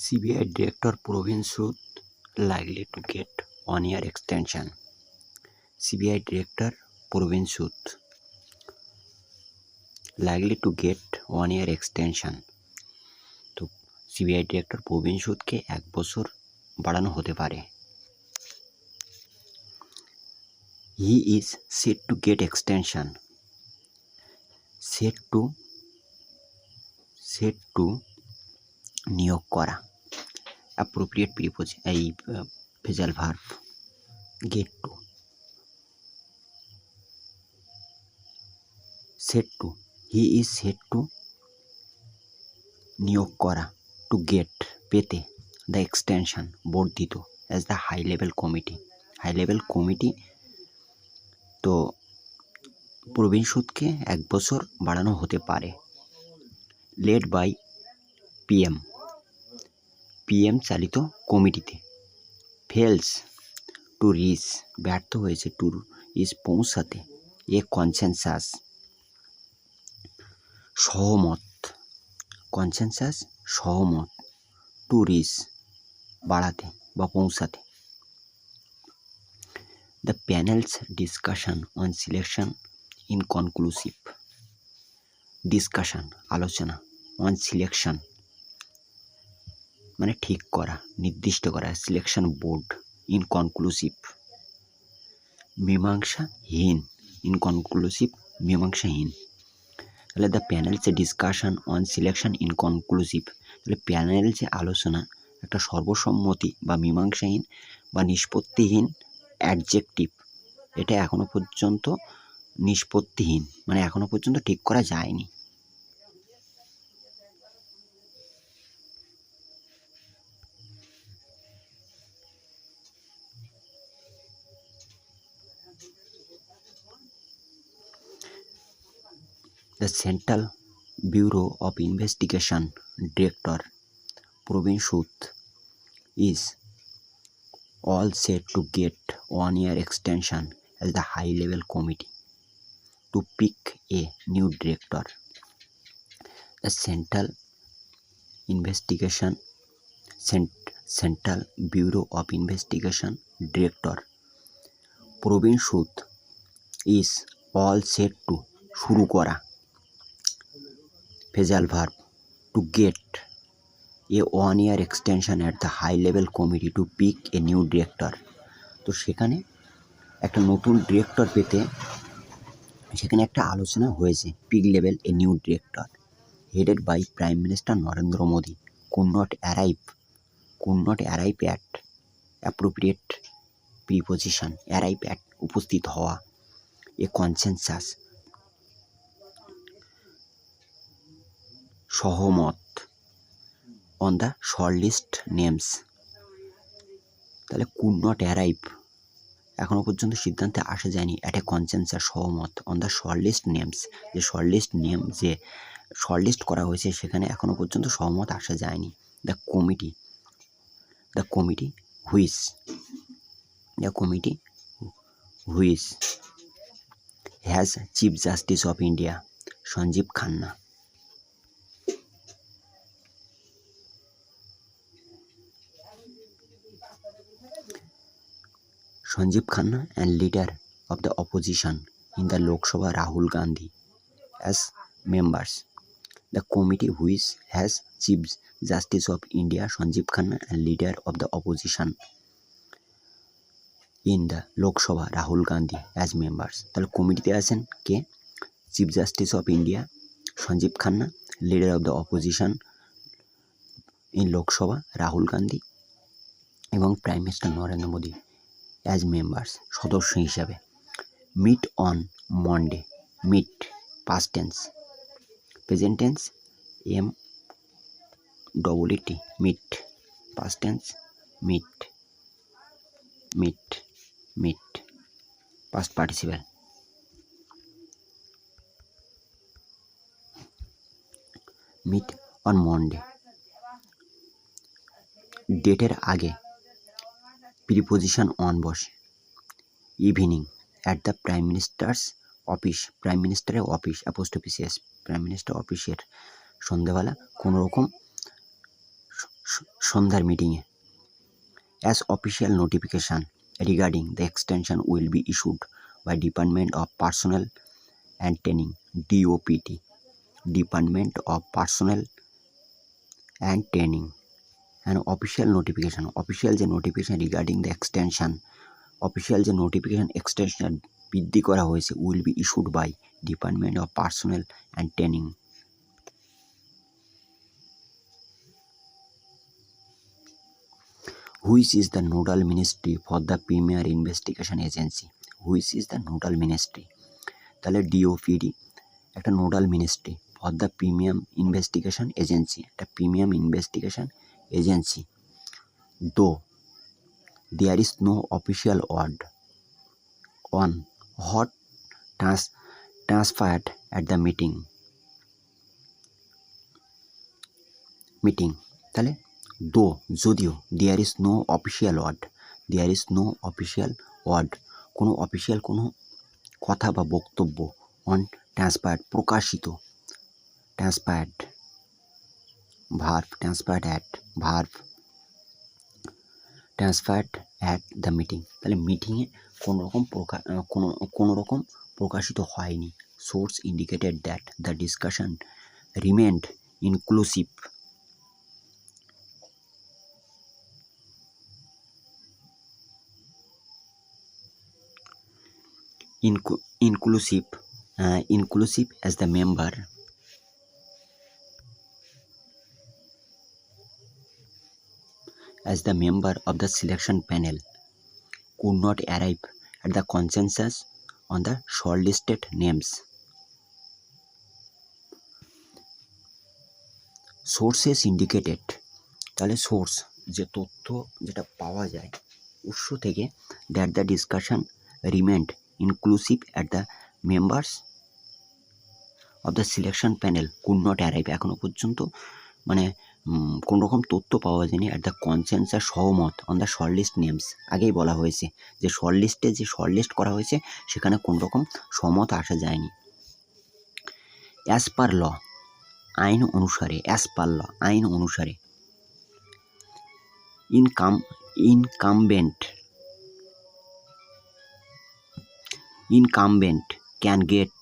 CBI Director Praveen Sood likely to get 1-year extension. CBI Director Praveen Sood likely to get 1-year extension. তো CBI director প্রবীণ সুদকে 1 বছর বাড়ানো হতে পারে। He is set to get extension. Set to নিয়োগ করা, appropriate preposition, এই phrasal verb get to, set to, he is set to নিয়োগ করা, to get পেতে, the extension বর্ধিত, as the high level committee তো প্রবীণ সুদকে 1 বছর বাড়ানো হতে পারে। led by PM চালিত কমিটিতে। fails to reach ব্যর্থ হয়েছে, to reach পৌঁছাতে, a consensus সহমত, to reach বাড়াতে বা পৌঁছাতে। The panel's discussion on selection inconclusive. আলোচনা on selection মানে ঠিক করা, নির্দিষ্ট করা, সিলেকশন বোর্ড, ইনকনক্লুসিভ মীমাংসাহীন, তাহলে the panels discussion on selection inconclusive, তাহলে প্যানেল যে আলোচনা একটা সর্বসম্মতি বা মীমাংসাহীন বা নিষ্পত্তিহীন অ্যাডজেক্টিভ, এটা এখনো পর্যন্ত নিষ্পত্তিহীন মানে এখনো পর্যন্ত ঠিক করা যায়নি। The Central Bureau of Investigation Director Praveen Sood is all set to get 1-year extension as the high-level committee to pick a new director. The Central Bureau of Investigation Director Praveen Sood is all set to শুরু করা, phrasal verb, to get a 1-year extension at the high level committee to pick a new director. তো সেখানে একটা নতুন director পেতে সেখানে একটা আলোচনা হয়েছে, peak level a new director headed by prime minister Narendra Modi could not arrive at appropriate preposition, arrive at উপস্থিত হওয়া, a consensus সহমত, on the shortlist names, তাহলে could not arrive এখনো পর্যন্ত সিদ্ধান্তে আসা যায়নি, at a consensus সহমত, on the shortlist names যে শর্টলিস্ট নেম যে শর্টলিস্ট করা হয়েছে সেখানে এখনো পর্যন্ত সহমত আসা যায়নি। the committee which has Chief Justice of India Sanjeev Khanna, and leader of the opposition in the Lok Sabha Rahul Gandhi as members. The committee which has Chief Justice of India Sanjeev Khanna and leader of the opposition in the Lok Sabha Rahul Gandhi as members. তাহলে কমিটিতে আছেন কে? Chief justice of India Sanjiv Khanna, leader of the opposition in Lok Sabha Rahul Gandhi এবং prime minister Narendra Modi as members সদস্য হিসাবে। Meet on Monday, meet past tense, present tense MEET, meet, past tense meet, past participle. Meet on Monday, ডেটের আগে preposition on বসে। Evening at the prime minister's office, prime মিনিস্টারের office apostrophe S, prime minister অফিসের সন্ধ্যাবেলা কোনো রকম সন্ধ্যার মিটিংয়ে। As official notification regarding the extension will be issued by department of personnel and training DOPT, department of personnel and training. And official notification, official যে notification regarding the extension, official যে notification extension বৃদ্ধি করা হয়েছে, will be issued by department of personnel and training. Which is the nodal ministry for the Premier Investigation Agency? Which is the nodal ministry? তাহলে DOPD একটা nodal ministry for the premium investigation agency, একটা premium investigation agency. Though there is no official word on what transpired at the meeting. তাহলে though যদিও, there is no official word, there is no official word কোনো অফিসিয়াল কোনো কথা বা বক্তব্য, on transpired প্রকাশিত, transpired verb, transpired at verb, transpired at the meeting. তাহলে মিটিংয়ে কোনো রকম প্রকাশিত হয়নি। Source indicated that the discussion রিমেন্ড inclusive, inclusive as the member of the selection panel could not arrive at the consensus on the shortlisted names. Sources indicated, তাহলে source যে তথ্য যেটা পাওয়া যায় উৎস থেকে, that the discussion রিমেন্ড inclusive at the members of the selection panel could not arrive, এখনও পর্যন্ত মানে কোনো রকম তথ্য পাওয়া যায়নি অ্যাট দ্য কনসেনসাস সহমত অন দ্য শর্টলিস্ট নেমস। আগেই বলা হয়েছে যে শর্টলিস্টে যে শর্টলিস্ট করা হয়েছে সেখানে কোনো রকম সহমত আসা যায়নি। অ্যাজ পার ল আইন অনুসারে, অ্যাজ পার ল আইন অনুসারে incumbent can get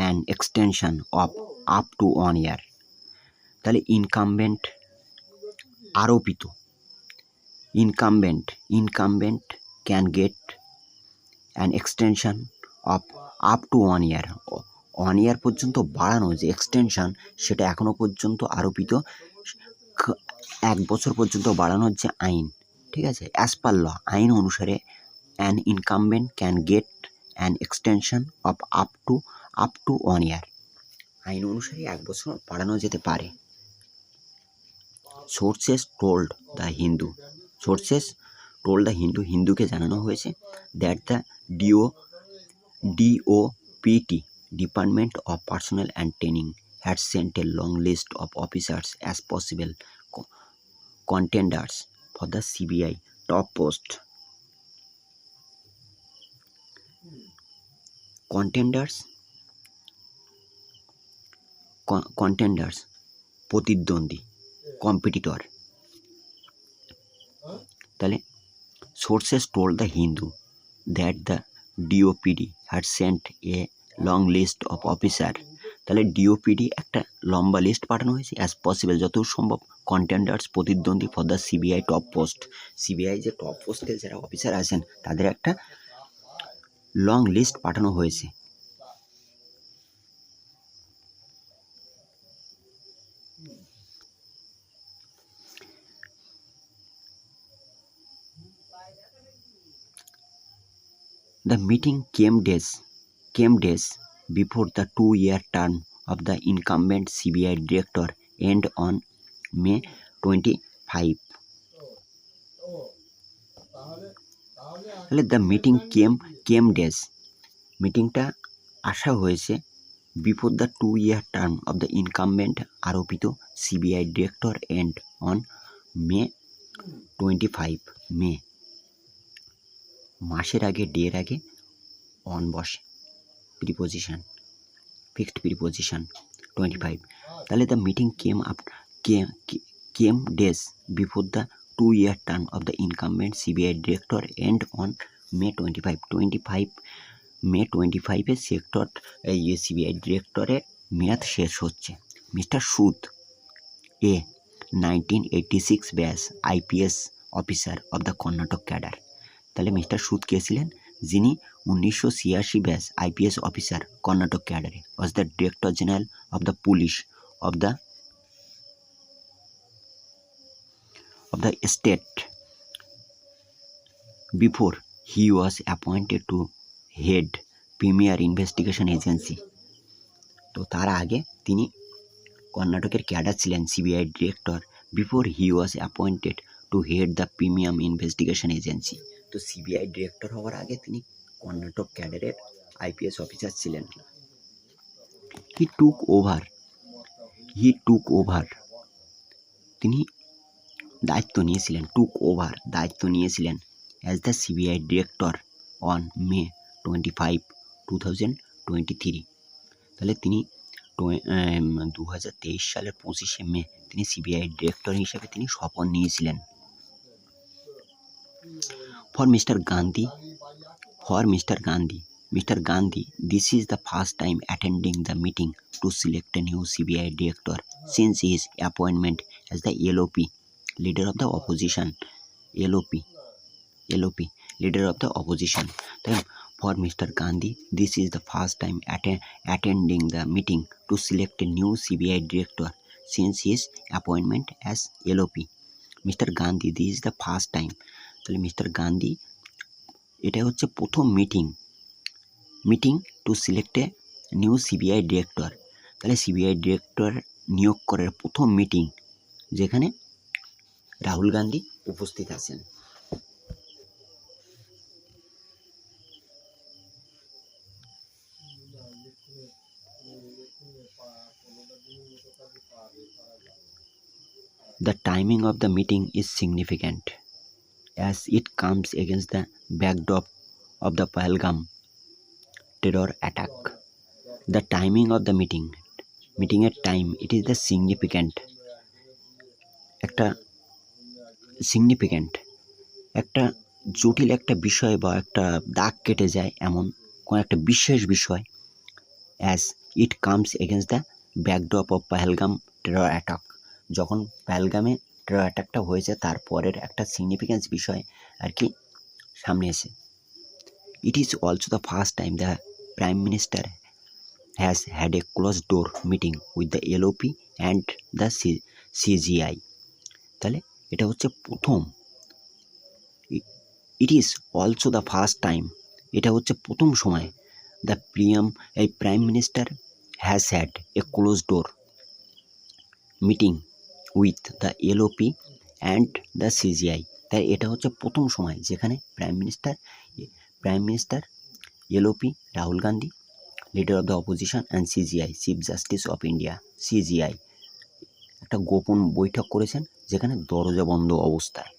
an extension of up to 1 year। তাহলে ইনকামবেন্ট আরোপিত, incumbent can get an extension of up to 1 year, 1 year পর্যন্ত বাড়ানো যে এক্সটেনশন সেটা এখনও পর্যন্ত আরোপিত 1 বছর পর্যন্ত বাড়ানোর যে আইন, ঠিক আছে, অ্যাজ পার ল আইন অনুসারে an incumbent can get an extension of up to 1 year, আইন অনুসারে 1 বছর বাড়ানো যেতে পারে। Sources told the Hindu, sources told the Hindu, হিন্দুকে জানানো হয়েছে that the DOPT, department of personnel and training, had sent a long list of officers as possible contenders for the CBI top post. Contenders প্রতিদ্বন্দ্বী, কম্পিটিটর। তাহলে sources told the Hindu that the DOPT had sent a long list of officer, তাহলে DOPD একটা লম্বা list পাঠানো হয়েছে as possible যত সম্ভব কন্টেন্ডার্স প্রতিদ্বন্দ্বী for the CBI top post, CBI যে টপ পোস্টে যারা অফিসার আছেন তাদের একটা লং লিস্ট পাঠানো হয়েছে। The meeting came days before the 2-year term of the incumbent CBI director end on May 25. তাহলে দ্য মিটিং কেম ডেজ, মিটিংটা আসা হয়েছে before the 2-year term of the incumbent আরোপিত CBI director end on May 25, May মাসের আগে, ডের আগে on বসে, প্রিপোজিশন, ফিক্সড প্রিপোজিশন 25। তাহলে the meeting came days before the 2-year term of the incumbent CBI director end on May 25 May 25 sector CBI ডিরেক্টরের মেয়াদ শেষ হচ্ছে। Mister Sood a 1986 batch IPS officer of the Karnataka cadre. তাহলে Mister Sood কে ছিলেন? যিনি 1986 batch IPS officer Karnataka ক্যাডারে, was the director general of the police of the state before he was appointed to head premier investigation agency. তো তার আগে তিনি কর্ণাটকের ক্যাডার ছিলেন CBI director before he was appointed to head the premium investigation agency. তো CBI director হওয়ার আগে তিনি কর্ণাটক ক্যাডারের আইপিএস অফিসার ছিলেন। হি টুক ওভার তিনি দায়িত্ব নিয়েছিলেন as the CBI director on May 25, 2023। তাহলে তিনি 2023 সালের 25শে মে তিনি সিবিআই ডিরেক্টর হিসেবে তিনি শপথ নিয়েছিলেন। For mister Gandhi, this is the first time attending the meeting to select a new CBI director since his appointment as the LOP, leader of the opposition. For Mr. Gandhi, this is the first time attending the meeting to select a new CBI director since his appointment as LOP. Mr. Gandhi, this is the first time. তাহলে mister Gandhi এটা হচ্ছে প্রথম meeting to select a new CBI director. তাহলে CBI director নিয়োগ করার প্রথম meeting যেখানে রাহুল গান্ধী উপস্থিত আছেন। The timing of the meeting is significant as it comes against the backdrop of the Pahalgam terror attack. The timing of the meeting এর time, it is the significant একটা জটিল একটা বিষয় বা একটা দাগ কেটে যায় এমন কোন একটা বিশেষ বিষয়। As it comes against the backdrop of Pahalgam terror attack, যখন পাহেলগামে টেরর অ্যাটাকটা হয়েছে তারপরের একটা সিগনিফিক্যান্স বিষয় আর কি সামনে এসে। It is also the first time the prime minister has had a close door meeting with the LOP and the CGI. তাহলে এটা হচ্ছে প্রথম। It is also the first time, এটা হচ্ছে প্রথম সময় the prime minister has had a close door meeting with the LOP and the CGI. তাই এটা হচ্ছে প্রথম সময় যেখানে prime minister LOP Rahul Gandhi, leader of the opposition, and CGI chief justice of India CGI একটা গোপন বৈঠক করেছেন যেখানে দরজা বন্ধ অবস্থায়।